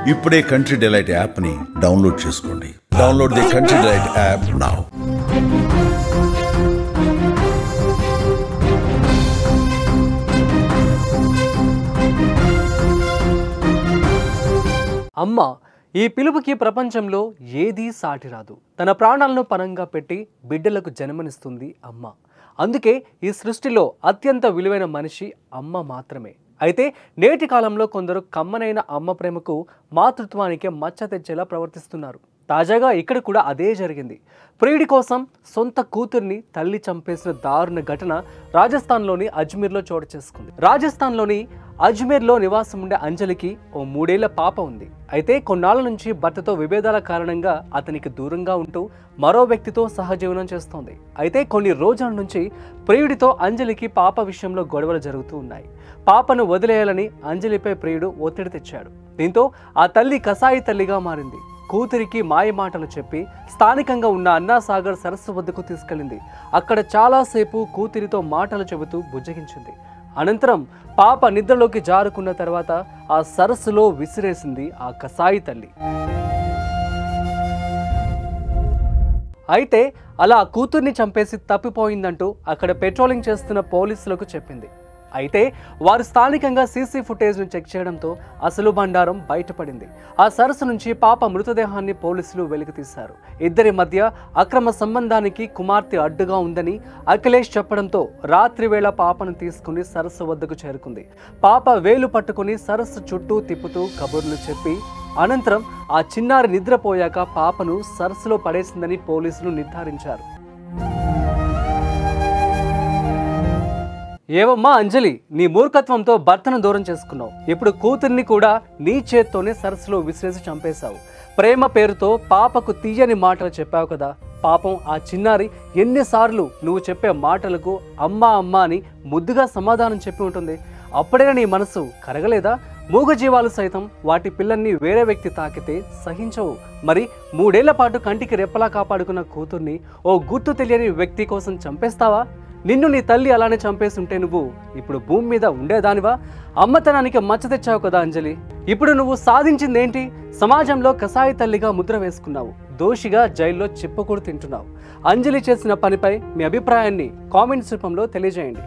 ఇప్పుడే country delight యాప్ని download చేసుకోండి. Download the country delight app now. అమ్మ ఈ పిలుపుకి ప్రపంచంలో ఏదీ సాటి రాదు. తన ప్రాణాలను పణంగా పెట్టి బిడ్డలకు జన్మనిస్తుంది అమ్మ. అందుకే ఈ సృష్టిలో అత్యంత విలువైన మనిషి అమ్మ మాత్రమే. అయితే నేటి కాలంలో కొందరు కమ్మనైన అమ్మ ప్రేమకు మాతృత్వానికి మచ్చ తెచ్చేలా ప్రవర్తిస్తున్నారు. తాజాగా ఇక్కడ కూడా అదే జరిగింది. ప్రియుడి కోసం సొంత కూతుర్ని తల్లి చంపేసిన దారుణ ఘటన రాజస్థాన్లోని అజ్మీర్లో చోటు చేసుకుంది. రాజస్థాన్లోని అజ్మీర్లో నివాసం ఉండే అంజలికి ఓ 3 ఏళ్ల పాప ఉంది. అయితే కొన్నాళ్ళ నుంచి భర్తతో విభేదాల కారణంగా అతనికి దూరంగా ఉంటూ మరో వ్యక్తితో సహజీవనం చేస్తోంది. అయితే కొన్ని రోజుల నుంచి ప్రియుడితో అంజలికి పాప విషయంలో గొడవలు జరుగుతూ ఉన్నాయి. పాపను వదిలేయాలని అంజలిపై ప్రియుడు ఒత్తిడి తెచ్చాడు. దీంతో ఆ తల్లి కసాయి తల్లిగా మారింది. కూతురికి మాయ మాటలు చెప్పి స్థానికంగా ఉన్న అన్నాసాగర్ సరస్సు వద్దకు తీసుకెళ్లింది. అక్కడ చాలాసేపు కూతురితో మాటలు చెబుతూ బుజ్జగించింది. అనంతరం పాప నిద్రలోకి జారుకున్న తర్వాత ఆ సరస్సులో విసిరేసింది ఆ కసాయి తల్లి. అయితే అలా కూతుర్ని చంపేసి తప్పిపోయిందంటూ అక్కడ పెట్రోలింగ్ చేస్తున్న పోలీసులకు చెప్పింది. అయితే వారు స్థానికంగా సీసీ ఫుటేజ్ను చెక్ చేయడంతో అసలు బండారం బయటపడింది. ఆ సరస్సు నుంచి పాప మృతదేహాన్ని పోలీసులు వెలికితీశారు. ఇద్దరి మధ్య అక్రమ సంబంధానికి కుమార్తె అడ్డుగా ఉందని అఖిలేష్ చెప్పడంతో రాత్రి వేళ పాపను తీసుకుని సరస్సు వద్దకు చేరుకుంది. పాప వేలు పట్టుకుని సరస్సు చుట్టూ తిప్పుతూ కబుర్లు చెప్పి అనంతరం ఆ చిన్నారి నిద్రపోయాక పాపను సరస్సులో పడేసిందని పోలీసులు నిర్ధారించారు. ఏవమ్మా అంజలి, నీ మూర్ఖత్వంతో భర్తను దూరం చేసుకున్నావు. ఇప్పుడు కూతుర్ని కూడా నీ చేత్తోనే సరస్సులో విసిరేసి చంపేశావు. ప్రేమ పేరుతో పాపకు తీయని మాటలు చెప్పావు కదా. పాపం ఆ చిన్నారి ఎన్నిసార్లు నువ్వు చెప్పే మాటలకు అమ్మా అమ్మా అని ముద్దుగా సమాధానం చెప్పి ఉంటుంది. అప్పుడైనా నీ మనసు కరగలేదా? మూగజీవాలు సైతం వాటి పిల్లల్ని వేరే వ్యక్తి తాకితే సహించవు. మరి 3 ఏళ్ల పాటు కంటికి రెప్పలా కాపాడుకున్న కూతుర్ని ఓ గుర్తు తెలియని వ్యక్తి కోసం చంపేస్తావా? నిన్ను నీ తల్లి అలానే చంపేసి ఉంటే నువ్వు ఇప్పుడు భూమి మీద ఉండేదానివా? అమ్మతనానికి మచ్చ తెచ్చావు కదా అంజలి. ఇప్పుడు నువ్వు సాధించిందేంటి? సమాజంలో కసాయి తల్లిగా ముద్ర వేసుకున్నావు. దోషిగా జైల్లో చిప్పకూడు తింటున్నావు. అంజలి చేసిన పనిపై మీ అభిప్రాయాన్ని కామెంట్స్ రూపంలో తెలియజేయండి.